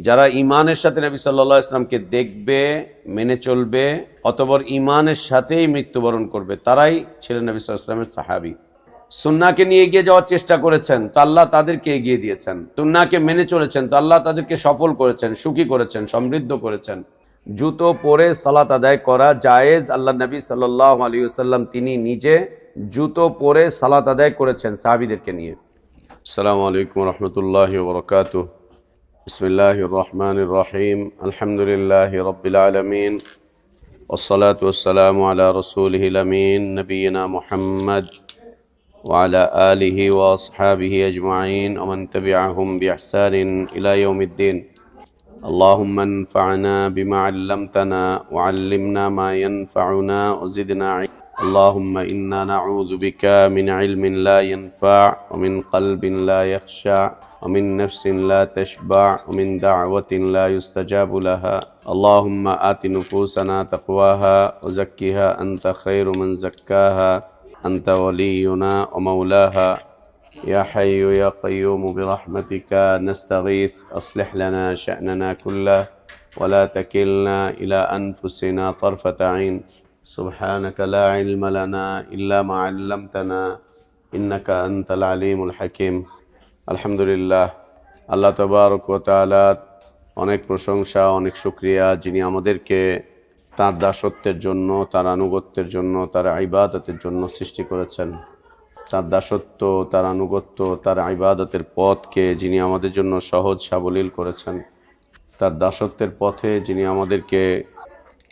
যারা ঈমানের সাথে নবী সাল্লাল্লাহু আলাইহি ওয়াসাল্লামকে দেখবে, মেনে চলবে, অতঃপর ঈমানের সাথেই মৃত্যুবরণ করবে, তারাই ছিলেন নবী সাল্লাল্লাহু আলাইহি ওয়াসাল্লামের সাহাবী। সুন্নাহকে নিয়ে এগিয়ে যাওয়ার চেষ্টা করেছেন তো আল্লাহ তাদেরকে এগিয়ে দিয়েছেন, সুন্নাহকে মেনে চলেছেন তো আল্লাহ তাদেরকে সফল করেছেন, সুখী করেছেন, সমৃদ্ধ করেছেন। জুতো পরে সালাত আদায় করা জায়েজ। আল্লাহ নবী সাল্লাল্লাহু আলাইহি ওয়াসাল্লাম তিনি নিজে জুতো পরে সালাত আদায় করেছেন সাহাবীদেরকে নিয়ে। আসসালামু আলাইকুম ওয়া রাহমাতুল্লাহি ওয়া বারাকাতুহু। বিসমিল্লাহির রহমানির রহিম। আলহামদুলিল্লাহি রাব্বিল আলামিন। والصلاة والسلام على رسوله الأمين نبينا محمد وعلى آله وأصحابه أجمعين ومن تبعهم بإحسان إلى يوم الدين. اللهم انفعنا بما علمتنا وعلمنا ما ينفعنا وزدنا علما. اللهم إنا نعوذ بك من علم لا ينفع ومن قلب لا يخشع ومن نفس لا تشبع ومن دعوة لا يستجاب لها. اللهم آت نفوسنا تقواها وزكها أنت خير من زكاها أنت ولينا ومولاها. يا حي يا قيوم برحمتك نستغيث أصلح لنا شأننا كله ولا تكلنا إلى أنفسنا طرفة عين. سبحانك لا علم لنا إلا ما علمتنا إنك أنت العليم الحكيم. আলহামদুলিল্লাহ, আল্লাহ তাবারক ওয়া তাআলার অনেক প্রশংসা, অনেক শুকরিয়া, যিনি আমাদেরকে তার দাসত্বের জন্য, তার আনুগত্যের জন্য, তার ইবাদতের জন্য সৃষ্টি করেছেন। তার দাসত্ব, তার আনুগত্য, তার ইবাদতের পথকে যিনি আমাদের জন্য সহজ সাবলীল করেছেন। তার দাসত্বের পথে যিনি আমাদেরকে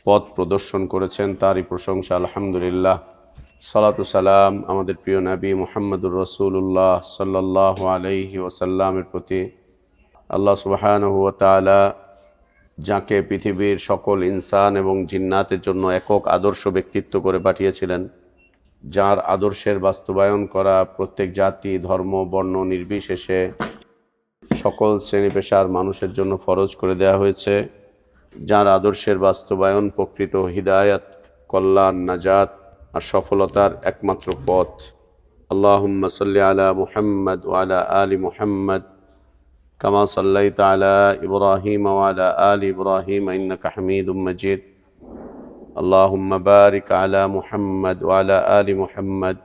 পথ প্রদর্শন করেছেন, তারই প্রশংসা আলহামদুলিল্লাহ। সালাতু সালাম আমাদের প্রিয় নবী মুহাম্মদুর রাসূলুল্লাহ সাল্লাল্লাহু আলাইহি ওয়াসাল্লামের প্রতি। আল্লাহ সুবহানাহু ওয়া তাআলা যাকে পৃথিবীর সকল ইনসান এবং জিন্নাতের জন্য একক আদর্শ ব্যক্তিত্ব করে পাঠিয়েছিলেন, যার আদর্শের বাস্তবায়ন করা প্রত্যেক জাতি, ধর্ম, বর্ণ নির্বিশেষে সকল শ্রেণী পেশার মানুষের জন্য ফরজ করে দেওয়া হয়েছে, যার আদর্শের বাস্তবায়ন প্রকৃত হিদায়াত, কল্যাণ, নাজাত আর সফলতার একমাত্র পথ। আল্লাহুম্মা সাল্লি আলা মুহাম্মদ ওয়া আলা আলি মুহাম্মদ কামা সাল্লাইতা আলা ইব্রাহিম ওয়া আলা আলি ইব্রাহিম ইন্নাকা হামিদুম মাজিদ। আল্লাহুম্মা বারিক আলা মুহাম্মদ ওয়া আলা আলি মুহাম্মদ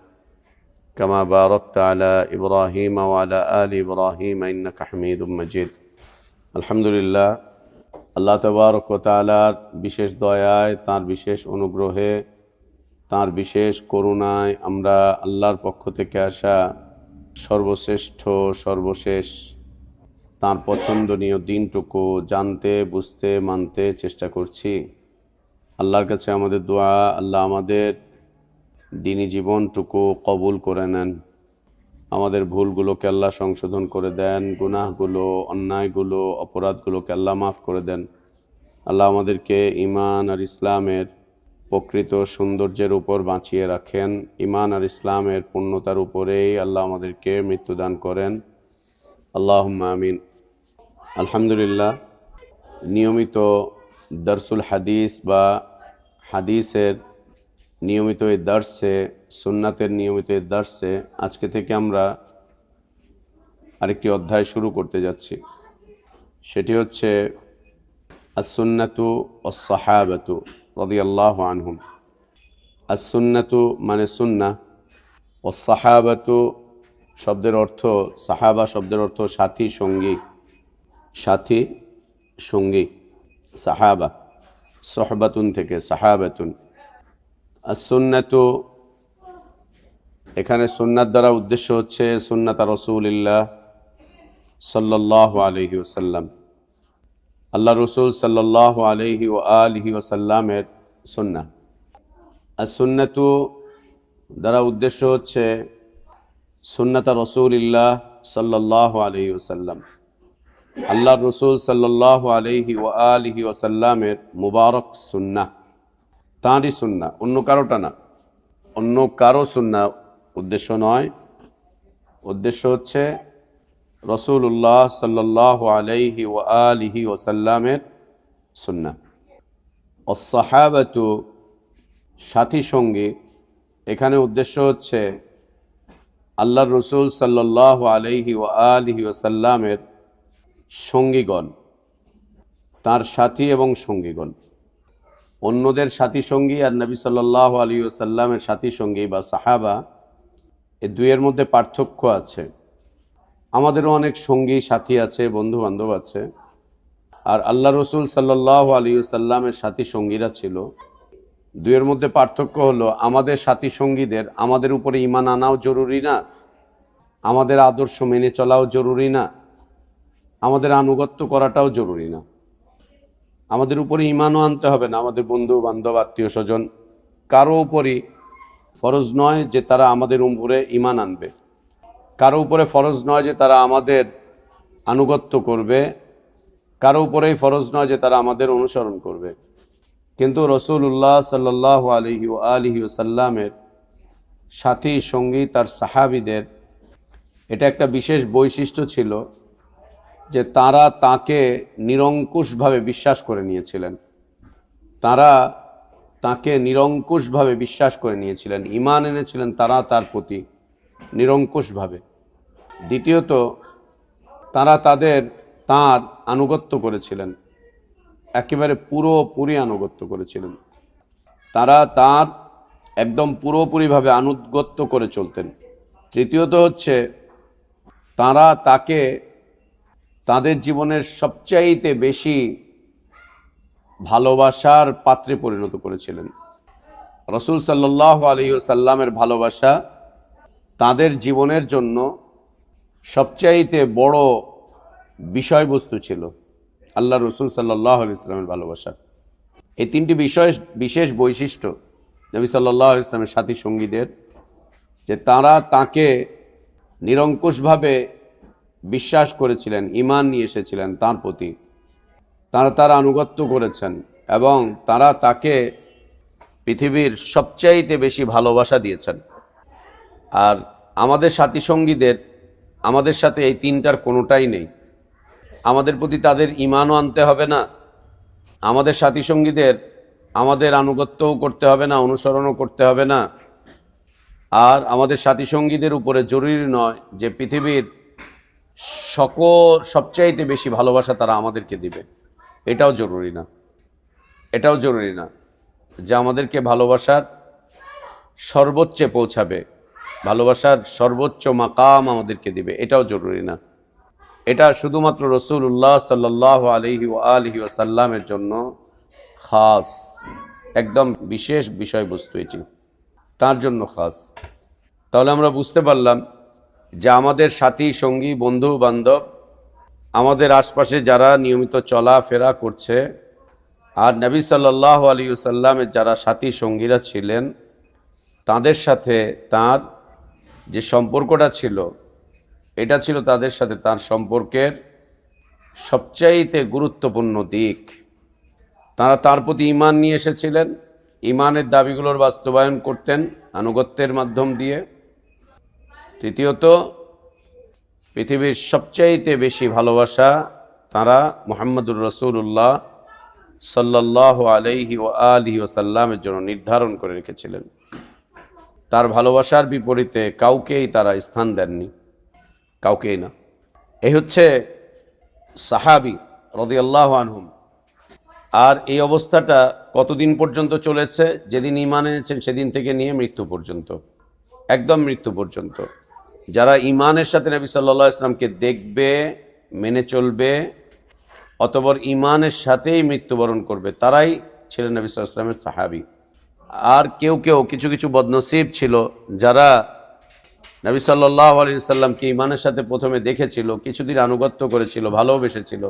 কামা বারাকতা আলা ইব্রাহিম ওয়া আলা আলি ইব্রাহিম ইন্নাকা হামিদুম মাজিদ। আলহামদুলিল্লাহ, আল্লাহ তাবারক ওয়া তাআলার বিশেষ দয়ায়, তাঁর বিশেষ অনুগ্রহে, তাঁর বিশেষ করুণায় আমরা আল্লাহর পক্ষ থেকে আসা সর্বশ্রেষ্ঠ, সর্বশেষ তাঁর পছন্দনীয় দিনটুকু জানতে, বুঝতে, মানতে চেষ্টা করছি। আল্লাহর কাছে আমাদের দোয়া, আল্লাহ আমাদের দিনী জীবনটুকু কবুল করে নেন। আমাদের ভুলগুলোকে আল্লাহ সংশোধন করে দেন, গুনাহগুলো, অন্যায়গুলো, অপরাধগুলোকে আল্লাহ মাফ করে দেন। আল্লাহ আমাদেরকে ঈমান আর ইসলামের প্রকৃত সৌন্দর্যের উপর বাঁচিয়ে রাখেন। ঈমান আর ইসলামের পূর্ণতার উপরেই আল্লাহ আমাদেরকে মৃত্যুদান করেন। আল্লাহুম্মা আমিন। আলহামদুলিল্লাহ, নিয়মিত দারসুল হাদিস বা হাদিসের নিয়মিত এই দার্সে, সুন্নাতের নিয়মিত এই দার্সে আজকে থেকে আমরা আরেকটি অধ্যায় শুরু করতে যাচ্ছি। সেটি হচ্ছে আস-সুন্নাতু ওয়াস-সাহাবাতু রাদিয়াল্লাহু আনহুম। আস-সুন্নাতু মানে সুন্নাহ, ওয়াস-সাহাবাতু শব্দের অর্থ, সাহাবা শব্দের অর্থ সাথী, সঙ্গী, সাথী, সঙ্গী। সাহাবা সোহবাতুন থেকে সাহাবাতুন। আস-সুন্নাতু, এখানে সুন্নাত দ্বারা উদ্দেশ্য হচ্ছে সুন্নাত রাসূলিল্লাহ সাল্লাল্লাহু আলাইহি ওয়াসাল্লাম, আল্লাহ রসুল সাল্লাল্লাহু আলাইহি ওয়া আলিহি ওয়াসাল্লামের সুন্নাহ। আস-সুন্নাতু দ্বারা উদ্দেশ্য হচ্ছে সুন্নাত রাসূলিল্লাহ সাল্লাল্লাহু আলাইহি ওয়াসাল্লাম, আল্লাহ রসুল সাল্লাল্লাহু আলাইহি ওয়া আলিহি ওয়াসাল্লামের মুবারক সুন্নাহ, তাঁরই সুন্নাহ, অন্য কারোটা না, অন্য কারো সুন্নাহ উদ্দেশ্য নয়। উদ্দেশ্য হচ্ছে রাসূলুল্লাহ সাল্লাল্লাহু আলাইহি ওয়া আলিহি ওয়াসাল্লামের সুন্নাহ। ওয়াস-সাহাবাতু সাথী, সঙ্গী, এখানে উদ্দেশ্য হচ্ছে আল্লাহর রসুল সাল্লাল্লাহু আলাইহি ওয়া আলিহি ওয়াসাল্লামের সঙ্গীগণ, তার সাথী এবং সঙ্গীগণ। অন্যদের সাথী সঙ্গী আর নবী সাল্লাল্লাহু আলাইহি ওয়াসাল্লামের সাথী সঙ্গী বা সাহাবা, এই দুইয়ের মধ্যে পার্থক্য আছে। আমাদেরও অনেক সঙ্গী সাথী আছে, বন্ধু বান্ধব আছে, আর আল্লাহ রসুল সাল্লাল্লাহু আলাইহি ওয়াসাল্লামের সাথী সঙ্গীরা ছিল। দুইয়ের মধ্যে পার্থক্য হলো, আমাদের সাথী সঙ্গীদের আমাদের উপরে ঈমান আনাও জরুরি না, আমাদের আদর্শ মেনে চলাও জরুরি না, আমাদের আনুগত্য করাটাও জরুরি না। আমাদের উপরে ঈমানও আনতে হবে না। আমাদের বন্ধু বান্ধব আত্মীয় স্বজন কারো উপরই ফরজ নয় যে তারা আমাদের উপরে ঈমান আনবে, কারো উপরে ফরজ নয় যে তারা আমাদের আনুগত্য করবে, কারো উপরেই ফরজ নয় যে তারা আমাদের অনুসরণ করবে। কিন্তু রাসূলুল্লাহ সাল্লাল্লাহু আলাইহি ওয়াসাল্লামের সাথী সঙ্গী তার সাহাবীদের এটা একটা বিশেষ বৈশিষ্ট্য ছিল যে তারা তাকে নিরঙ্কুশভাবে বিশ্বাস করে নিয়েছিলেন। তারা তাকে নিরঙ্কুশভাবে বিশ্বাস করে নিয়েছিলেন, ঈমান এনেছিলেন তারা তার প্রতি নিরঙ্কুশভাবে। দ্বিতীয়ত, তারা তার আনুগত্য করেছিলেন, একেবারে পুরোপুরি আনুগত্য করেছিলেন। তারা তার একদম পুরোপুরিভাবে আনুগত্য করে চলতেন। তৃতীয়ত হচ্ছে, তারা তাকে তাদের জীবনের সবচাইতে বেশি ভালোবাসার পাত্রে পরিণত করেছিলেন। রাসূল সাল্লাল্লাহু আলাইহি ওয়াসাল্লামের ভালোবাসা তাদের জীবনের জন্য সবচাইতে বড় বিষয়বস্তু ছিল। আল্লাহ রসুল সাল্লাল্লাহু আলাইহি ওয়াসাল্লামের ভালোবাসা। এই তিনটি বিশেষ বৈশিষ্ট্য নবী সাল্লাল্লাহু আলাইহি ওয়াসাল্লামের সাথী সঙ্গীদের, যে তারা তাকে নিরঙ্কুশভাবে বিশ্বাস করেছিলেন, ঈমান নিয়ে এসেছিলেন তার প্রতি, তারা তার আনুগত্য করেছেন এবং তারা তাকে পৃথিবীর সবচাইতে বেশি ভালোবাসা দিয়েছেন। আর আমাদের সাথী সঙ্গীদের আমাদের সাথে এই তিনটার কোনোটাই নেই। আমাদের প্রতি তাদের ঈমানও আনতে হবে না, আমাদের সাথী সঙ্গীদের আমাদের আনুগত্যও করতে হবে না, অনুসরণও করতে হবে না, আর আমাদের সাথী সঙ্গীদের উপরে জরুরি নয় যে পৃথিবীর সবচাইতে বেশি ভালোবাসা তারা আমাদেরকে দিবে, এটাও জরুরি না। এটাও জরুরি না যে আমাদেরকে ভালোবাসার সর্বোচ্চে পৌঁছাবে, ভালোবাসার সর্বোচ্চ মাকাম আমাদেরকে দিবে, এটাও জরুরি না। এটা শুধুমাত্র রাসূলুল্লাহ সাল্লাল্লাহু আলাইহি ওয়াসাল্লামের জন্য খাস, একদম বিশেষ বিষয়বস্তু, এটি তার জন্য খাস। তাহলে আমরা বুঝতে পারলাম যে আমাদের সাথী সঙ্গী বন্ধু বান্ধব, আমাদের আশপাশে যারা নিয়মিত চলাফেরা করছে, আর নবী সাল্লাল্লাহু আলাইহি ওয়াসাল্লামের যারা সাথী সঙ্গীরা ছিলেন, তাদের সাথে তার যে সম্পর্কটা ছিল, এটা ছিল তাদের সাথে তার সম্পর্কের সবচাইতে গুরুত্বপূর্ণ দিক। তারা তার প্রতি ঈমান নিয়ে এসেছিলেন, ঈমানের দাবিগুলোর বাস্তবায়ন করতেন আনুগত্যের মাধ্যম দিয়ে। তৃতীয়ত, পৃথিবীর সবচাইতে বেশি ভালোবাসা তারা মুহাম্মদুর রাসূলুল্লাহ সাল্লাল্লাহু আলাইহি ওয়াসাল্লামের জন্য নির্ধারণ করে রেখেছিলেন। তার ভালোবাসার বিপরীতে কাউকেই তারা স্থান দেননি, কাউকেই না। এই হচ্ছে সাহাবী রাদিয়াল্লাহু আনহুম। আর এই অবস্থাটা কতদিন পর্যন্ত চলেছে? যেদিন ঈমান এনেছেন সেদিন থেকে নিয়ে মৃত্যু পর্যন্ত, একদম মৃত্যু পর্যন্ত। যারা ঈমানের সাথে নবী সাল্লাল্লাহু আলাইহি ওয়াসাল্লামকে দেখবে, মেনে চলবে, অতঃপর ঈমানের সাথেই মৃত্যুবরণ করবে, তারাই ছিলেন নবী সাল্লাল্লাহু আলাইহি ওয়াসাল্লামের সাহাবী। আর কিছু কিছু বদনসিব ছিল যারা নবী সাল্লাল্লাহু আলাইহি ওয়াসাল্লামকে ঈমানের সাথে প্রথমে দেখেছিল, কিছুদিন আনুগত্য করেছিল, ভালোবেসেছিল,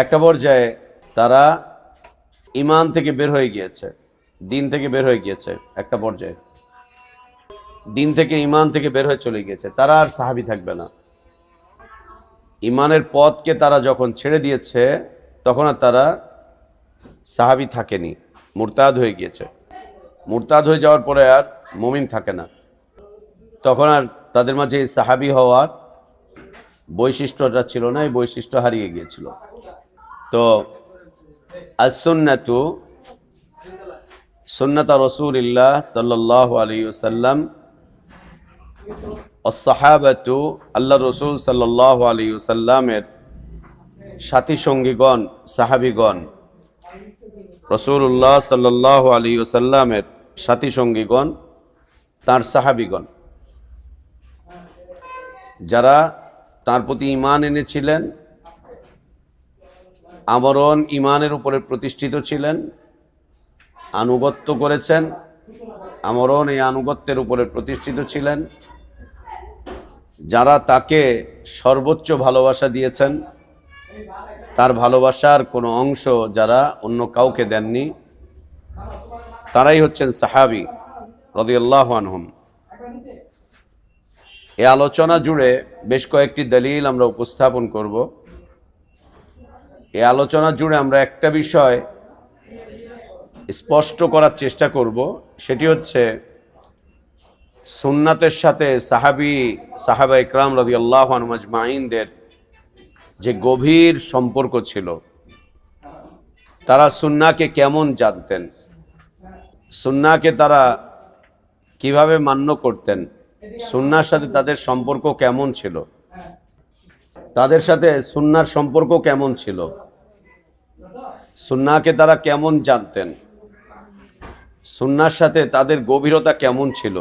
একটা পর্যায়ে তারা ঈমান থেকে বের হয়ে গিয়েছে, দিন থেকে বের হয়ে গিয়েছে, একটা পর্যায়ে দিন থেকে ঈমান থেকে বের হয়ে চলে গিয়েছে, তারা আর সাহাবী থাকবে না। ঈমানের পথকে তারা যখন ছেড়ে দিয়েছে, তখন আর তারা সাহাবী থাকেনি, মুরতাদ হয়ে গিয়েছে। মুরতাদ হয়ে যাওয়ার পরে আর মুমিন থাকে না, তখন আর তাদের মাঝে সাহাবী হওয়ার বৈশিষ্ট্যটা ছিল না, এই বৈশিষ্ট্য হারিয়ে গিয়েছিল। তো as-sunnatu সুন্নাত রাসূলিল্লাহ সাল্লাল্লাহু আলাইহি ওয়াসাল্লাম, as-সাহাবাতু আল্লাহ রাসূল সাল্লাল্লাহু আলাইহি ওয়াসাল্লামের সাথী সঙ্গীগণ, সাহাবীগণ, রাসূলুল্লাহ সাল্লাল্লাহু আলাইহি ওয়াসাল্লামের সাথী সঙ্গীগণ, তার সাহাবীগণ, যারা তার প্রতি ঈমান এনেছিলেন, আমরণ ঈমানের উপরে প্রতিষ্ঠিত ছিলেন, আনুগত্য করেছেন, আমরণ এই আনুগত্যের উপরে প্রতিষ্ঠিত ছিলেন, যারা তাকে সর্বোচ্চ ভালোবাসা দিয়েছেন, তার ভালোবাসার কোনো অংশ যারা অন্য কাউকে দেননি, তারাই হচ্ছেন সাহাবী রাদিয়াল্লাহু আনহুম। এই আলোচনা জুড়ে বেশ কয়েকটি দলিল আমরা উপস্থাপন করব। এই আলোচনা জুড়ে আমরা একটা বিষয় স্পষ্ট করার চেষ্টা করব, সেটি হচ্ছে সুন্নাতের সাথে সাহাবা ইকরাম রাদিয়াল্লাহু আনহুম আজমাইনদের যে গভীর সম্পর্ক ছিল, তারা সুন্নাহকে কেমন জানতেন, সুন্নাহকে তারা কিভাবে মান্য করতেন, সুন্নাহর সাথে তাদের সম্পর্ক কেমন ছিল, তাদের সাথে সুন্নাহর সম্পর্ক কেমন ছিল, সুন্নাহকে তারা কেমন জানতেন, সুন্নাহর সাথে তাদের গভীরতা কেমন ছিল,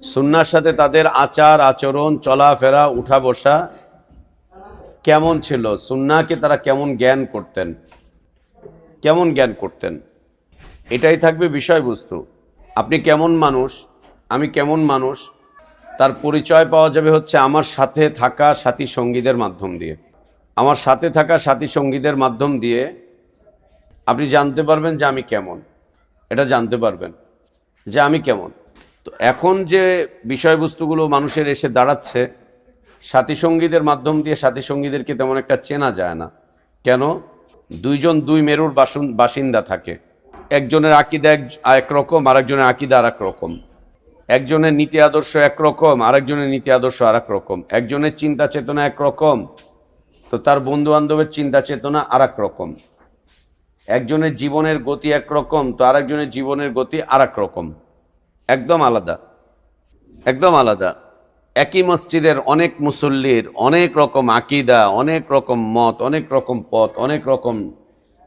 সুন্নাহর সাথে তাদের আচার আচরণ, চলাফেরা, উঠা বসা কেমন ছিল, সুন্নাহকে তারা কেমন জ্ঞান করতেন, এটাই থাকবে বিষয়বস্তু। আপনি কেমন মানুষ, আমি কেমন মানুষ, তার পরিচয় পাওয়া যাবে হচ্ছে আমার সাথে থাকা সাথী সঙ্গীদের মাধ্যম দিয়ে। আমার সাথে থাকা সাথী সঙ্গীদের মাধ্যম দিয়ে আপনি জানতে পারবেন যে আমি কেমন, এটা জানতে পারবেন যে আমি কেমন। তো এখন যে বিষয়বস্তুগুলো মানুষের এসে দাঁড়াচ্ছে, সাথী সঙ্গীদের মাধ্যম দিয়ে সাথী সঙ্গীদেরকে তেমন একটা চেনা যায় না। কেন? দুইজন দুই মেরুর বাসিন্দা থাকে, একজনের আকীদা একরকম, আরেকজনের আকীদা আর এক রকম, একজনের নীতি আদর্শ একরকম, আরেকজনের নীতি আদর্শ আর এক রকম, একজনের চিন্তা চেতনা একরকম, তো তার বন্ধু বান্ধবের চিন্তা চেতনা আর এক রকম, একজনের জীবনের গতি একরকম, তো আরেকজনের জীবনের গতি আর এক রকম, একদম আলাদা, একদম আলাদা। একই মসজিদের অনেক মুসল্লির অনেক রকম আকীদা, অনেক রকম মত, অনেক রকম পথ, অনেক রকম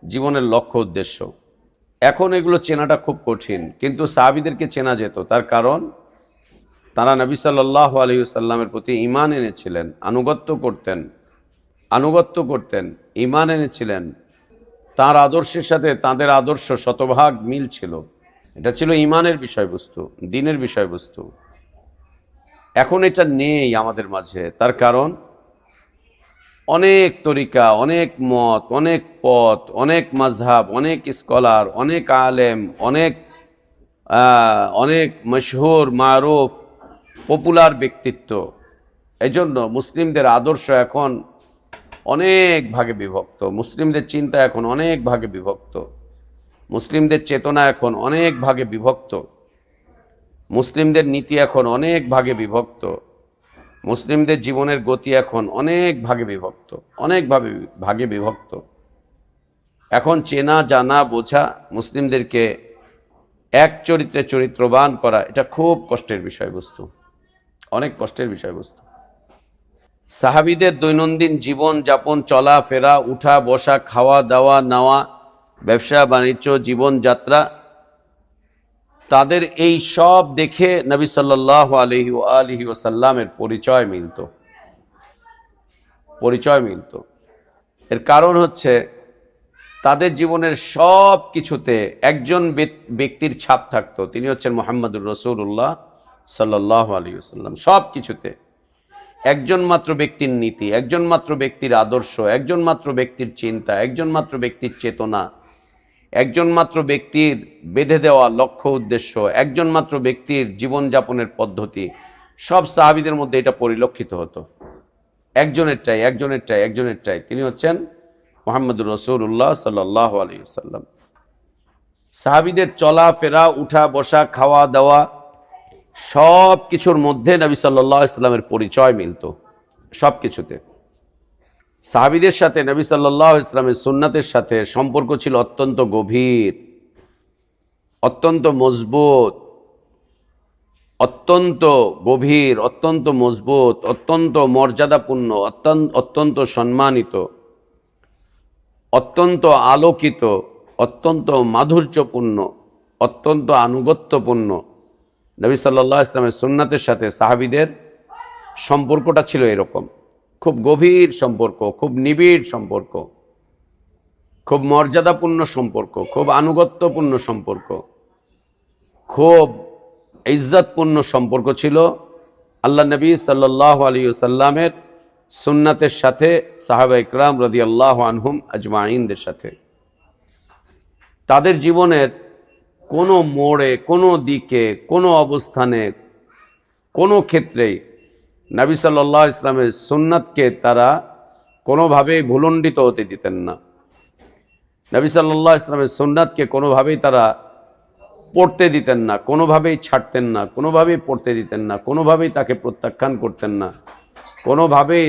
জীবনের লক্ষ্য উদ্দেশ্য। এখন এগুলো চেনাটা খুব কঠিন, কিন্তু সাহাবীদেরকে চেনা যেত। তার কারণ তারা নবী সাল্লাল্লাহু আলাইহি ওয়াসাল্লামের প্রতি ঈমান এনেছিলেন, আনুগত্য করতেন, ঈমান এনেছিলেন। তার আদর্শের সাথে তাদের আদর্শ শতভাগ মিল ছিল। এটা ছিল ঈমানের বিষয়বস্তু, দ্বীনের বিষয়বস্তু। এখন এটা নেই আমাদের মাঝে। তার কারণ অনেক তরিকা, অনেক মত, অনেক পথ, অনেক মাযহাব, অনেক স্কলার, অনেক আলেম, অনেক মশহুর, মারুফ, পপুলার ব্যক্তিত্ব। এজন্য মুসলিমদের আদর্শ এখন অনেক ভাগে বিভক্ত, মুসলিমদের চিন্তা এখন অনেক ভাগে বিভক্ত, মুসলিমদের চেতনা এখন অনেক ভাগে বিভক্ত, মুসলিমদের নীতি এখন অনেক ভাগে বিভক্ত, মুসলিমদের জীবনের গতি এখন অনেক ভাগে বিভক্ত, ভাগে বিভক্ত। এখন চেনা জানা বোঝা, মুসলিমদেরকে এক চরিত্রে চরিত্রবান করা, এটা খুব কষ্টের বিষয়বস্তু, অনেক কষ্টের বিষয়বস্তু। সাহাবীদের দৈনন্দিন জীবন যাপন, চলাফেরা, উঠা বসা, খাওয়া দাওয়া, নেওয়া, ব্যবসা বাণিজ্য, জীবনযাত্রা, তাদের এই সব দেখে নবী সাল্লাল্লাহু আলাইহি ওয়াসাল্লামের পরিচয় মিলত। এর কারণ হচ্ছে তাদের জীবনের সব কিছুতে একজন ব্যক্তির ছাপ থাকতো, তিনি হচ্ছেন মুহাম্মদুর রাসূলুল্লাহ সাল্লাল্লাহু আলাইহি ওয়াসাল্লাম। সব কিছুতে একজন মাত্র ব্যক্তির নীতি, একজন মাত্র ব্যক্তির আদর্শ, একজন মাত্র ব্যক্তির চিন্তা, একজন মাত্র ব্যক্তির চেতনা, একজন মাত্র ব্যক্তির বেঁধে দেওয়া লক্ষ্য উদ্দেশ্য, একজন মাত্র ব্যক্তির জীবনযাপনের পদ্ধতি, সব সাহাবীদের মধ্যে এটা পরিলক্ষিত হতো। একজনের চাই, তিনি হচ্ছেন মুহাম্মদুর রাসূলুল্লাহ সাল্লাল্লাহু আলাইহি ওয়াসাল্লাম। সাহাবীদের চলাফেরা, উঠা বসা, খাওয়া দাওয়া, সব কিছুর মধ্যে নবী সাল্লাল্লাহু আলাইহি ওয়াসাল্লামের পরিচয় মিলত, সব কিছুতে। সাহাবীদের সাথে নবী সাল্লাল্লাহু আলাইহি ওয়াসাল্লামের সুন্নাতের সাথে সম্পর্ক ছিল অত্যন্ত গভীর, অত্যন্ত মজবুত, অত্যন্ত গভীর, অত্যন্ত মজবুত, অত্যন্ত মর্যাদাপূর্ণ, অত্যন্ত সম্মানিত, অত্যন্ত আলোকিত, অত্যন্ত মাধুর্যপূর্ণ, অত্যন্ত আনুগত্যপূর্ণ নবী সাল্লাল্লাহু আলাইহি ওয়াসাল্লামের সুন্নাতের সাথে সাহাবীদের সম্পর্কটা ছিল এরকম, খুব গভীর সম্পর্ক, খুব নিবিড় সম্পর্ক, খুব মর্যাদাপূর্ণ সম্পর্ক, খুব আনুগত্যপূর্ণ সম্পর্ক, খুব ইজ্জতপূর্ণ সম্পর্ক ছিল আল্লাহ নবী সাল্লাল্লাহু আলাইহি ওয়াসাল্লামের সুন্নাতের সাথে সাহাবা ইকরাম রাদিয়াল্লাহু আনহুম আজমাইনদের সাথে। তাদের জীবনের কোনো মোড়ে, কোনো দিকে, কোনো অবস্থানে, কোনো ক্ষেত্রেই নবী সাল্লাল্লাহু আলাইহি ওয়াসাল্লামের সুন্নাতকে তারা কোনোভাবেই ভুলণ্ডিত হতে দিতেন না। নবী সাল্লাল্লাহু আলাইহি ওয়াসাল্লামের সুন্নাতকে কোনোভাবেই তারা পড়তে দিতেন না, কোনোভাবেই ছাড়তেন না, কোনোভাবেই পড়তে দিতেন না, কোনোভাবেই তাকে প্রত্যাখ্যান করতেন না, কোনোভাবেই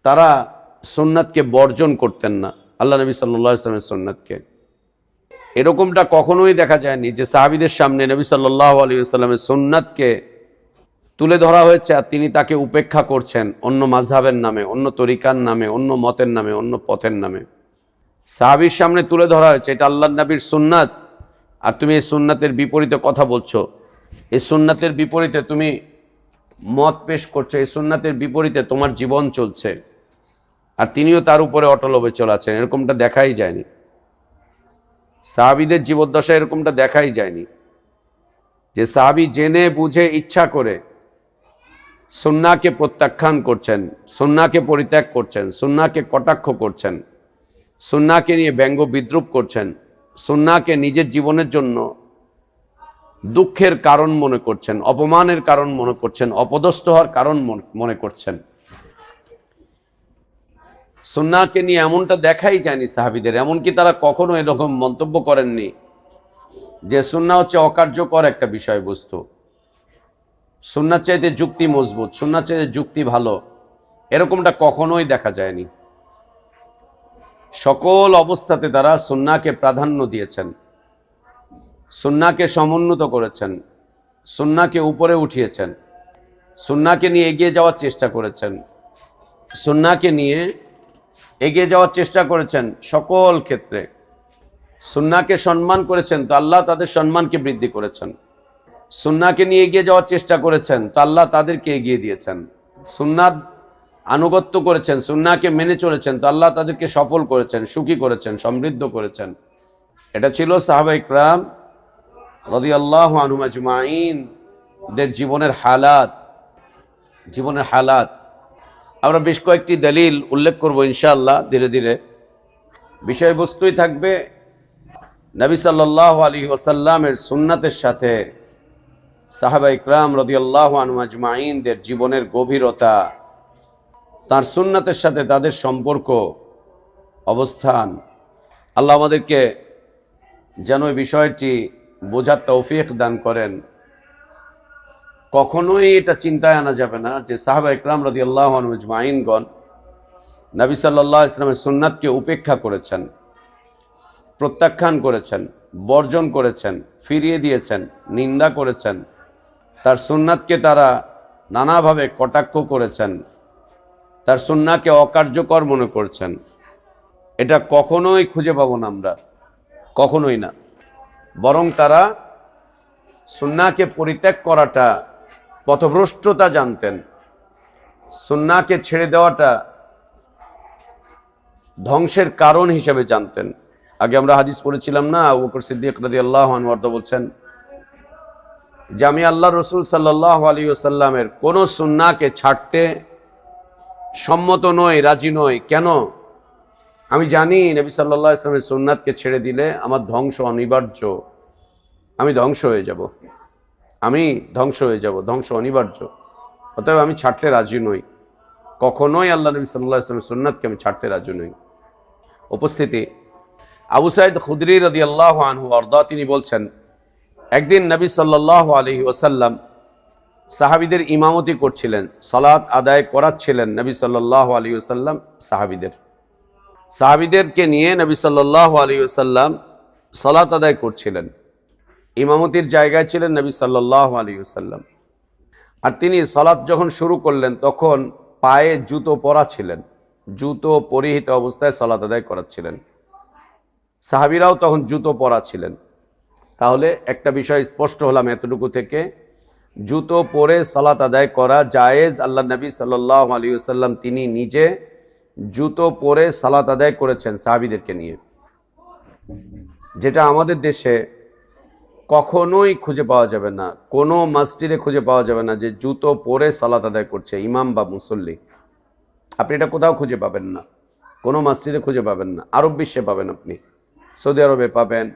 তারা সুন্নাতকে বর্জন করতেন না, আল্লাহ নবী সাল্লাল্লাহু আলাইহি ওয়াসাল্লামের সুন্নাতকে। এরকমটা কখনোই দেখা যায়নি যে সাহাবীদের সামনে নবী সাল্লাল্লাহু আলাইহি ওয়াসাল্লামের সুন্নাতকে তুলে ধরা হয়েছে আর তিনি তাকে উপেক্ষা করছেন অন্য মাযহাবের নামে, অন্য তরিকার নামে, অন্য মতের নামে, অন্য পথের নামে। সাহাবীর সামনে তুলে ধরা হয়েছে এটা আল্লাহর নবীর সুন্নাত, আর তুমি এই সুন্নাতের বিপরীতে কথা বলছো, এই সুন্নাতের বিপরীতে তুমি মত পেশ করছো, এই সুন্নাতের বিপরীতে তোমার জীবন চলছে, আর তিনিও তার উপরে অটল হয়ে চলে আছেন। এরকমটা দেখাই যায়নি, সাহাবীদের জীবদ্দশায় এরকমটা দেখাই যায়নি যে সাহাবী জেনে বুঝে ইচ্ছা করে সুন্নাহকে প্রত্যাখ্যান করছেন, সুন্নাহকে পরিত্যাগ করছেন, সুন্নাহকে কটাক্ষ করছেন, সুন্নাহকে নিয়ে ব্যঙ্গ বিদ্রূপ করছেন, সুন্নাহকে নিজের জীবনের জন্য দুঃখের কারণ মনে করছেন, অপমানের কারণ মনে করছেন, অপদস্থ হওয়ার কারণ মনে করছেন। সুন্নাহকে নিয়ে এমনটা দেখাই যায়নি সাহাবীদের। এমনকি তারা কখনো এরকম মন্তব্য করেননি যে সুন্নাহ হচ্ছে অকার্যকর একটা বিষয়বস্তু, সুন্নাত চাইতে যুক্তি মজবুত, সুন্নাত চাইতে যুক্তি ভালো, এরকমটা কখনোই দেখা যায়নি। সকল অবস্থাতে তারা সুন্নাহকে প্রাধান্য দিয়েছেন, সুন্নাহকে সমুন্নত করেছেন, সুন্নাহকে উপরে উঠিয়েছেন, সুন্নাহকে নিয়ে এগিয়ে যাওয়ার চেষ্টা করেছেন, সুন্নাহকে নিয়ে এগিয়ে যাওয়ার চেষ্টা করেছেন সকল ক্ষেত্রে। সুন্নাহকে সম্মান করেছেন তো আল্লাহ তাদের সম্মানকে বৃদ্ধি করেছেন, সুন্নাহকে নিয়ে এগিয়ে যাওয়ার চেষ্টা করেছেন তো আল্লাহ তাদেরকে এগিয়ে দিয়েছেন, সুন্নাত আনুগত্য করেছেন, সুন্নাহকে মেনে চলেছেন তো আল্লাহ তাদেরকে সফল করেছেন, সুখী করেছেন, সমৃদ্ধ করেছেন। এটা ছিল সাহাবা ইকরাম রাদিয়াল্লাহু আনহুম আজমাইন দের জীবনের হালাত। আমরা বেশ কয়েকটি দলিল উল্লেখ করব ইনশাআল্লাহ ধীরে ধীরে। বিষয়বস্তুই থাকবে নবী সাল্লাল্লাহু আলাইহি ওয়াসাল্লামের সুন্নাতের সাথে সাহাবা ইকরাম রাদিয়াল্লাহু আনহুম আজমাইনদের জীবনের গভীরতা, তার সুন্নাতের সাথে তাদের সম্পর্ক, অবস্থান। আল্লাহ আমাদেরকে যেন এই বিষয়টি বোঝার তৌফিক দান করেন। কখনোই এটা চিন্তায় আনা যাবে না যে সাহাবা ইকরাম রাদিয়াল্লাহু আনহুম আজমাইনগণ নবী সাল্লাল্লাহু আলাইহি ওয়াসাল্লামের সুন্নাতকে উপেক্ষা করেছেন, প্রত্যাখ্যান করেছেন, বর্জন করেছেন, ফিরিয়ে দিয়েছেন, নিন্দা করেছেন, তার সুন্নাতকে তারা নানাভাবে কটাক্ষ করেছেন, তার সুন্নাহকে অকার্যকর মনে করছেন। এটা কখনোই খুঁজে পাবো না আমরা, কখনোই না। বরং তারা সুন্নাহকে পরিত্যাগ করাটা পথভ্রষ্টতা জানতেন, সুন্নাহকে ছেড়ে দেওয়াটা ধ্বংসের কারণ হিসেবে জানতেন। আগে আমরা হাদিস পড়েছিলাম না, আবু বকর সিদ্দিক রাদিয়াল্লাহু আনহু বলছেন যে আমি আল্লাহ রসুল সাল্লাল্লাহু আলাইহি ওয়াসাল্লামের কোন সুন্নাহকে ছাড়তে সম্মত নই, রাজি নই। কেন? আমি জানি নবী সাল্লাল্লাহু আলাইহি ওয়াসাল্লামের সুন্নাতকে ছেড়ে দিলে আমার ধ্বংস অনিবার্য, আমি ধ্বংস হয়ে যাব, ধ্বংস অনিবার্য। অতএব আমি ছাড়তে রাজি নই, কখনোই আল্লাহ নবী সাল্লাল্লাহু আলাইহি ওয়াসাল্লামের সুন্নাতকে আমি ছাড়তে রাজি নই। উপস্থিতি আবু সাঈদ খুদরি রাদিয়াল্লাহু আনহু আরদা তিনি বলছেন একদিন নবী সাল্লাল্লাহু আলাইহি ওয়াসাল্লাম সাহাবীদের ইমামতি করছিলেন, সালাত আদায় করাচ্ছিলেন নবী সাল্লাল্লাহু আলাইহি ওয়াসাল্লাম সাহাবীদেরকে নিয়ে নবী সাল্লাল্লাহু আলাইহি ওয়াসাল্লাম সালাত আদায় করছিলেন। ইমামতির জায়গায় ছিলেন নবী সাল্লাল্লাহু আলাইহি ওয়াসাল্লাম। আর তিনি সালাত যখন শুরু করলেন তখন পায়ে জুতো পরা ছিলেন, জুতো পরিহিত অবস্থায় সালাত আদায় করাচ্ছিলেন। সাহাবীরাও তখন জুতো পরা ছিলেন। তাহলে একটা বিষয় স্পষ্ট হলাম এতটুকু থেকে, জুতো পরে সালাত আদায় করা জায়েজ। আল্লাহ নবী সাল্লাল্লাহু আলাইহি ওয়াসাল্লাম তিনি নিজে জুতো পরে সালাত আদায় করেছেন সাহাবীদেরকে নিয়ে, যেটা আমাদের দেশে কখনোই খুঁজে পাওয়া যাবে না, কোনো মসজিদে খুঁজে পাওয়া যাবে না যে জুতো পরে সালাত আদায় করছে ইমাম বা মুসল্লি। আপনি এটা কোথাও খুঁজে পাবেন না, কোনো মসজিদে খুঁজে পাবেন না। আরব বিশ্বে পাবেন, আপনি সৌদি আরবে পাবেন,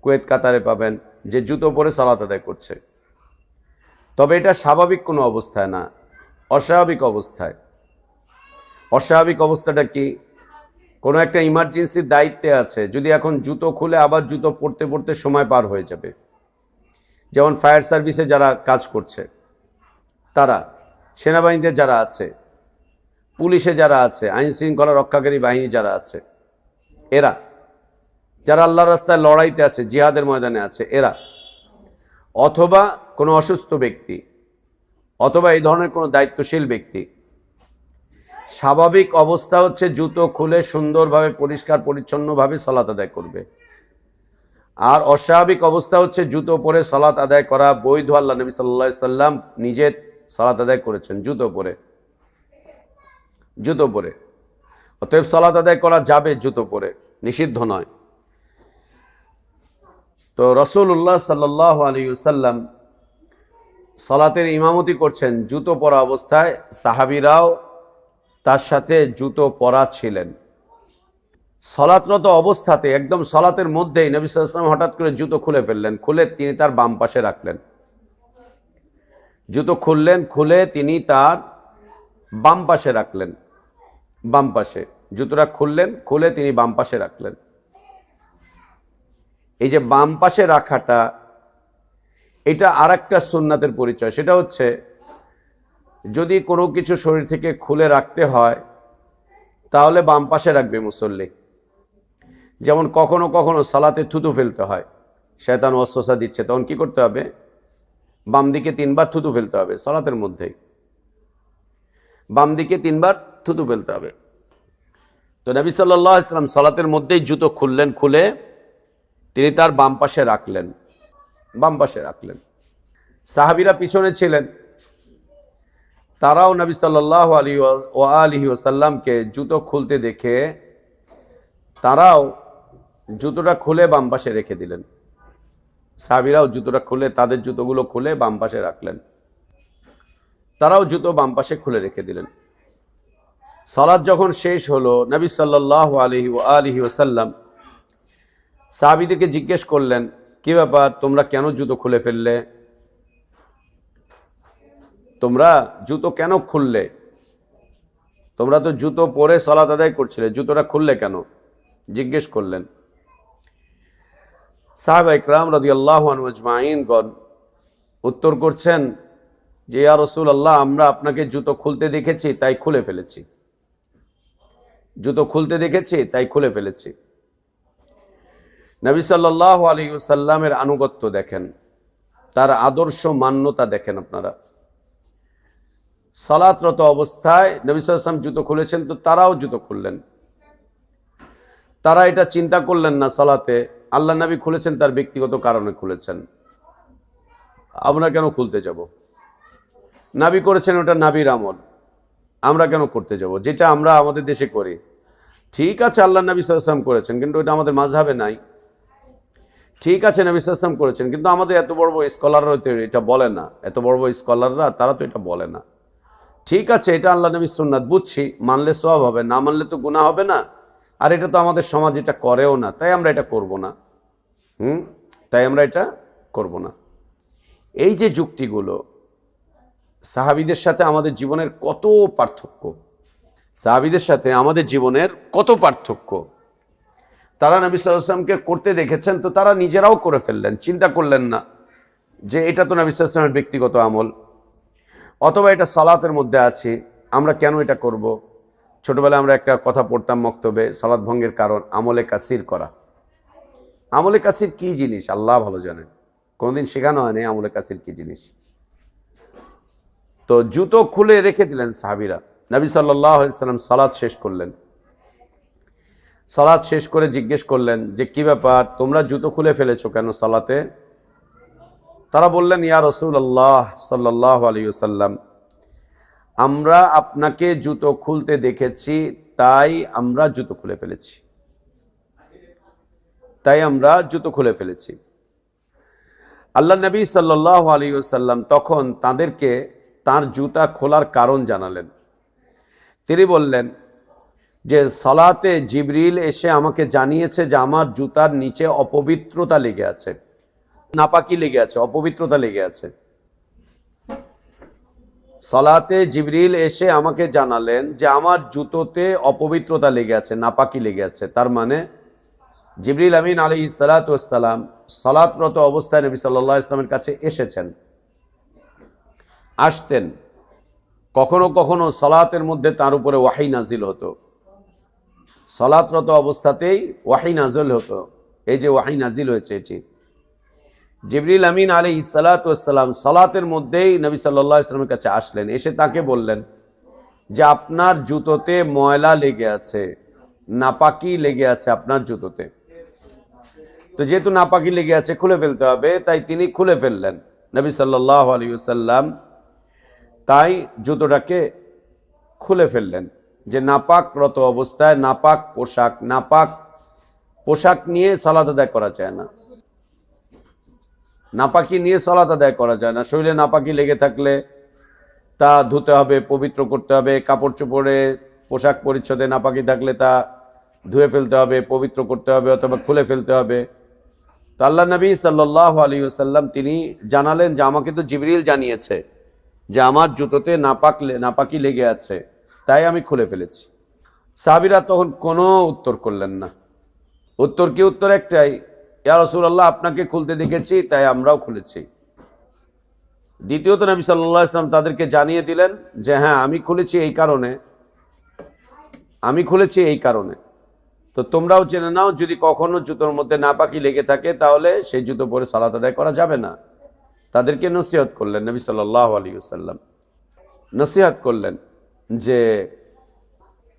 কুয়েত কাতারে পাবেন যে জুতো পরে সালাত আদায় করছে। তবে এটা স্বাভাবিক কোনো অবস্থায় না, অস্বাভাবিক অবস্থায়। অস্বাভাবিক অবস্থাটা কি? কোনো একটা ইমার্জেন্সির দায়িত্বে আছে, যদি এখন জুতো খুলে আবার জুতো পরতে পরতে সময় পার হয়ে যাবে। যেমন ফায়ার সার্ভিসে যারা কাজ করছে তারা, সেনাবাহিনীতে যারা আছে, পুলিশে যারা আছে, আইন শৃঙ্খলা রক্ষাকারী বাহিনী যারা আছে, এরা যারা আল্লাহর রাস্তায় লড়াইতে আছে, জিহাদের ময়দানে আছে, এরা, অথবা কোনো অসুস্থ ব্যক্তি, অথবা এই ধরনের কোনো দায়িত্বশীল ব্যক্তি, স্বাভাবিক অবস্থা হচ্ছে জুতো খুলে সুন্দরভাবে পরিষ্কার পরিচ্ছন্নভাবে সালাত আদায় করবে। আর অস্বাভাবিক অবস্থা হচ্ছে জুতো পরে সালাত আদায় করা বৈধ। আল্লাহ নবী সাল্লাল্লাহু আলাইহি সাল্লাম নিজে সালাত আদায় করেছেন জুতো পরে, জুতো পরে। অতএব সালাত আদায় করা যাবে জুতো পরে, নিষিদ্ধ নয়। তো রাসূলুল্লাহ সাল্লাল্লাহু আলাইহি ওয়াসাল্লাম সালাতের ইমামতি করছেন জুতো পরা অবস্থায়, সাহাবীরাও তার সাথে জুতো পরা ছিলেন। সালাতরত অবস্থাতে একদম সালাতের মধ্যেই নবী সাল্লাল্লাহু আলাইহি ওয়াসাল্লাম হঠাৎ করে জুতো খুলে ফেললেন, খুলে তিনি তার বাম পাশে রাখলেন। জুতো খুললেন, খুলে তিনি তার বাম পাশে রাখলেন, বাম পাশে জুতোটা খুললেন, খুলে তিনি বাম পাশে রাখলেন। এই যে বাম পাশে রাখাটা, এটা আর একটা সুন্নাতের পরিচয়। সেটা হচ্ছে যদি কোনো কিছু শরীর থেকে খুলে রাখতে হয় তাহলে বাম পাশে রাখবে মুসল্লি। যেমন কখনো কখনো সালাতে থুতু ফেলতে হয়, শয়তান ওয়াসওয়াসা দিচ্ছে, তখন কি করতে হবে? বাম দিকে 3 বার থুতু ফেলতে হবে সালাতের মধ্যেই, বাম দিকে 3 বার থুতু ফেলতে হবে। তো নবী সাল্লাল্লাহু আলাইহি ওয়াসাল্লাম সালাতের মধ্যেই জুতো খুললেন, খুলে তিনি তার বাম পাশে রাখলেন, বাম পাশে রাখলেন। সাহাবীরা পিছনে ছিলেন, তারাও নবী সাল্লাল্লাহু আলাইহি ওয়াসাল্লামকে জুতো খুলতে দেখে তারাও জুতোটা খুলে বাম পাশে রেখে দিলেন। সাহাবীরাও জুতোটা খুলে, তাদের জুতোগুলো খুলে বাম পাশে রাখলেন, তারাও জুতো বাম পাশে খুলে রেখে দিলেন। সালাত যখন শেষ হলো, নবী সাল্লাল্লাহু আলাইহি ওয়াসাল্লাম সাহাবীদেরকে জিজ্ঞেস করলেন, কি ব্যাপার, তোমরা কেন জুতো খুলে ফেললে? তোমরা জুতো কেন খুললে? তোমরা তো জুতো পরে সালাত আদায় করছিলে, জুতোটা খুললে কেন? জিজ্ঞেস করলেন। সাহাবা ইকরাম রাদিয়াল্লাহু আনহুম আজমাইনগণ উত্তর করছেন যে, ইয়া রাসূলুল্লাহ, আমরা আপনাকে জুতো খুলতে দেখেছি তাই খুলে ফেলেছি, জুতো খুলতে দেখেছি তাই খুলে ফেলেছি। নবী সাল্লাল্লাহু আলাইহি ওয়াসাল্লামের আনুগত্য দেখেন, তার আদর্শ মান্যতা দেখেন আপনারা। সালাতরত অবস্থায় নবী সাল্লাল্লাহু আলাইহি ওয়াসাল্লাম জুতো খুলেছেন, তো তারাও জুতো খুললেন। তারা এটা চিন্তা করলেন না সালাতে আল্লাহ নবী খুলেছেন তার ব্যক্তিগত কারণে খুলেছেন, আমরা কেন খুলতে যাব? নবী করেছেন, ওটা নবীর আমল, আমরা কেন করতে যাব? যেটা আমরা আমাদের দেশে করি, ঠিক আছে আল্লাহ নবী সাল্লাল্লাহু আলাইহি ওয়াসাল্লাম করেছেন, কিন্তু এটা আমাদের মাযহাবে নাই। ঠিক আছে নবী সাল্লাল্লাহু আলাইহি ওয়াসাল্লাম করেছেন, কিন্তু আমাদের এত বড় বড় স্কলাররা তো এটা বলে না, এত বড় বড় স্কলাররা তারা তো এটা বলে না। ঠিক আছে, এটা আল্লাহ নবীর সুন্নাত, বুঝছি, মানলে সওয়াব হবে, না মানলে তো গুনাহ হবে না। আর এটা তো আমাদের সমাজ এটা করেও না, তাই আমরা এটা করব না। তাই আমরা এটা করব না। এই যে যুক্তিগুলো, সাহাবীদের সাথে আমাদের জীবনের কত পার্থক্য, সাহাবীদের সাথে আমাদের জীবনের কত পার্থক্য। তারা নবী সাল্লাল্লাহু আলাইহি ওয়াসাল্লামকে করতে দেখেছেন, তো তারা নিজেরাও করে ফেললেন, চিন্তা করলেন না যে এটা তো নবী সাল্লাল্লাহু আলাইহি ওয়াসাল্লামের ব্যক্তিগত আমল, অথবা এটা সালাতের মধ্যে আছে, আমরা কেন এটা করব। ছোটবেলায় আমরা একটা কথা পড়তাম মক্তবে, সালাত ভঙ্গের কারণ আমলে কাসির করা। আমলে কাসির কি জিনিস আল্লাহ ভালো জানেন। কোনোদিন শেখানো হয়নি আমলে কাসির কি জিনিস। তো জুতো খুলে রেখে দিলেন সাহাবীরা। নবী সাল্লাল্লাহু আলাইহি ওয়াসাল্লাম সালাত শেষ করলেন। সালাত শেষ করে জিজ্ঞেস করলেন যে কি ব্যাপার, তোমরা জুতো খুলে ফেলেছো কেন সালাতে? তারা বললেন, ইয়া রাসূলুল্লাহ সাল্লাল্লাহু আলাইহি ওয়াসাল্লাম, আমরা আপনাকে জুতো খুলতে দেখেছি, তাই আমরা জুতো খুলে ফেলেছি। আল্লাহ নবী সাল্লাল্লাহু আলাইহি ওয়াসাল্লাম তখন তাদেরকে তার জুতা খোলার কারণ জানালেন। তিনি বললেন যে সালাতে জিবরিল এসে আমাকে জানিয়েছে যে আমার জুতার নিচে অপবিত্রতা লেগে আছে, নাপাকি লেগে আছে, অপবিত্রতা লেগে আছে। সালাতে জিবরিল এসে আমাকে জানালেন যে আমার জুতোতে অপবিত্রতা লেগে আছে, নাপাকি লেগে আছে। তার মানে জিবরিল আমিন আলাইহিস সালাতু ওয়াস সালাম সালাতরত অবস্থায় নবী সাল্লাল্লাহু আলাইহি ওয়াসাল্লামের কাছে আসতেন। কখনো কখনো সালাতের মধ্যে তার উপরে ওয়াহী নাজিল হতো, সালাতরত অবস্থাতেই ওয়াহী নাজিল হতো। এই যে ওয়াহী নাজিল হয়েছে, এটি জিবরিল আমিন আলাইহিস সালাতু ওয়াস সালাম সালাতের মধ্যেই নবী সাল্লাল্লাহু আলাইহি ওয়াসাল্লামের কাছে আসলেন। এসে তাকে বললেন যে আপনার জুতোতে ময়লা লেগে আছে, নাপাকি লেগে আছে আপনার জুতোতে। তো যেহেতু নাপাকি লেগে আছে, খুলে ফেলতে হবে, তাই তিনি খুলে ফেললেন। নবী সাল্লাল্লাহু আলাইহি ওয়াসাল্লাম তাই জুতোটাকে খুলে ফেললেন। যে নাপাকরত অবস্থায় নাপাক পোশাক নিয়ে সালাত আদায় করা যায় না, নাপাকি নিয়ে সালাত আদায় করা যায় না। শরীরে নাপাকি লেগে থাকলে তা ধুতে হবে, পবিত্র করতে হবে। কাপড় চোপড়ে পোশাক পরিচ্ছদে নাপাকি থাকলে তা ধুয়ে ফেলতে হবে, পবিত্র করতে হবে, অথবা খুলে ফেলতে হবে। তো আল্লাহ নবী সাল্লাল্লাহু আলাইহি ওয়াসাল্লাম তিনি জানালেন যে আমাকে তো জিবরিল জানিয়েছে যে আমার জুতোতে নাপাকি লেগে আছে, তাই আমি খুলে ফেলেছি। সাহাবীরা তখন কোনো উত্তর করলেন না। উত্তর একটাই, ইয়া রাসূলুল্লাহ আপনাকে খুলতে দেখেছি, তাই আমরাও খুলেছি। দ্বিতীয়ত নবী সাল্লাল্লাহু আলাইহি ওয়াসাল্লাম তাদেরকে জানিয়ে দিলেন যে হ্যাঁ, আমি খুলেছি এই কারণে। তো তোমরাও জেনে নাও, যদি কখনো জুতোর মধ্যে নাপাকি লেগে থাকে তাহলে সেই জুতো পরে সালাত আদায় করা যাবে না। তাদেরকে নসিহত করলেন নবী সাল্লাল্লাহু আলাইহি ওয়াসাল্লাম, নসিহত করলেন যে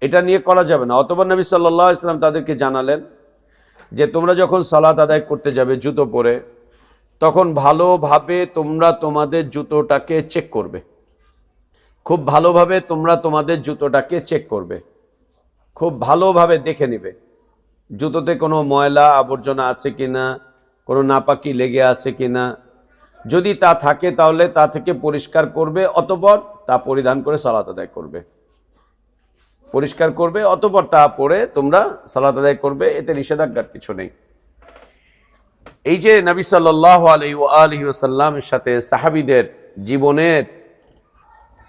এটা নিয়ে করা যাবে না। অতঃপর নবী সাল্লাল্লাহু আলাইহি ওয়াসাল্লাম তাদেরকে জানালেন যে তোমরা যখন সালাত আদায় করতে যাবে জুতো পরে, তখন ভালোভাবে তোমরা তোমাদের জুতোটাকে চেক করবে। খুব ভালোভাবে তোমরা তোমাদের জুতোটাকে চেক করবে, খুব ভালোভাবে দেখে নেবে জুতোতে কোনো ময়লা আবর্জনা আছে কিনা, কোনো নাপাকি লেগে আছে কিনা। যদি তা থাকে তাহলে তা থেকে পরিষ্কার করবে, অতঃপর তা পরিধান করে সালাত আদায় করবে। পরিষ্কার করবে, অতঃপর তা পরে তোমরা সালাত আদায় করবে, এতে নিষেধাজ্ঞার কিছু নেই। এই যে নবী সাল্লাল্লাহু আলাইহি ওয়াসাল্লামের সাথে সাহাবীদের জীবনের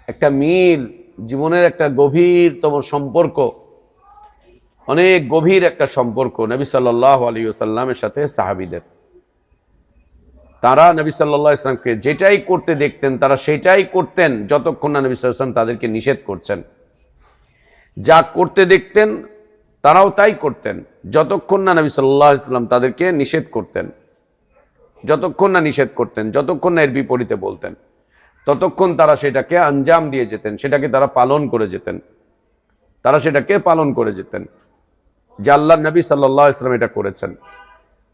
একটা মিল, জীবনের একটা গভীরতম সম্পর্ক, অনেক গভীর একটা সম্পর্ক নবী সাল্লাল্লাহু আলাইহি ওয়াসাল্লামের সাথে সাহাবীদের। তারা নবী সাল্লাল্লাহু আলাইহি ওয়াসাল্লামকে যেটাই করতে দেখতেন তারা সেটাই করতেন, যতক্ষণ না নবী সাল্লাল্লাহু আলাইহি ওয়াসাল্লাম তাদেরকে নিষেধ করছেন। যা করতে দেখতেন তারাও তাই করতেন, যতক্ষণ না নবী সাল্লাল্লাহু আলাইহি ওয়াসাল্লাম তাদেরকে নিষেধ করতেন। যতক্ষণ না এর বিপরীতে বলতেন, ততক্ষণ তারা সেটাকে আঞ্জাম দিয়ে যেতেন, সেটাকে তারা পালন করে যেতেন। যে আল্লাহর নবী সাল্লাল্লাহু আলাইহি ওয়াসাল্লাম এটা করেছেন।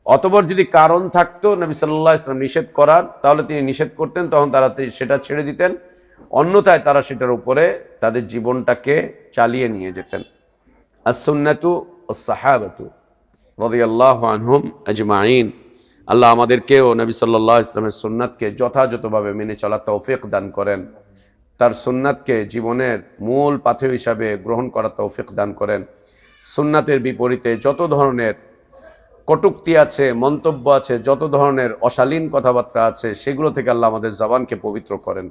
অতঃপর যদি কারণ থাকতো নবী সাল্লাল্লাহু আলাইহি ওয়াসাল্লাম নিষেধ করার, তাহলে তিনি নিষেধ করতেন, তখন তারা সেটা ছেড়ে দিতেন। অন্যথায় তারা সেটার উপরে তাদের জীবনটাকে চালিয়ে নিয়ে যেতেন। আস-সুন্নাতু ওয়াস-সাহাবাতু রাদিয়াল্লাহু আনহুম আজমাইন। আল্লাহ আমাদেরকেও নবী সাল্লাল্লাহু আলাইহি ওয়াসাল্লামের সুন্নাতকে যথাযথভাবে মেনে চলার তৌফিক দান করেন, তার সুন্নাতকে জীবনের মূল পাথেয় হিসাবে গ্রহণ করার তৌফিক দান করেন। সুন্নাতের বিপরীতে যত ধরনের কটূক্তি আছে, মন্তব্য আছে, যত ধরনের অশালীন কথাবার্তা আছে, সেগুলো থেকে আল্লাহ আমাদের জবানকে পবিত্র করেন।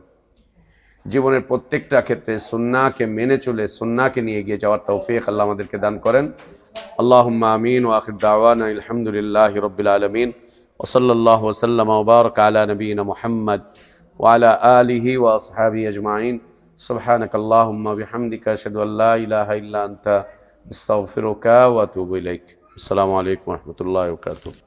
জীবনের প্রত্যেকটা ক্ষেত্রে সুন্নাহকে মেনে চলে সুন্নাহকে নিয়ে এগিয়ে যাওয়ার তৌফিক আল্লাহ আমাদেরকে দান করেন। আল্লাহুম্মা আমিন ওয়া আখির দাওয়ানা আলহামদুলিল্লাহি রাব্বিল আলামিন ওয়া সাল্লাল্লাহু ওয়া সাল্লামা ওয়া বারাকা আলা নবিয়িনা মুহাম্মদ ওয়া আলা আলিহি ওয়া আসহাবিহি আজমাইন। সুবহানাকাল্লাহুম্মা বিহামদিকা আশহাদু আল লা ইলাহা ইল্লা আনতা আস্তাগফিরুকা ওয়া আতুবু ইলাইক। আসসালামু আলাইকুম ওয়া রাহমাতুল্লাহি ওয়া বারাকাতুহু।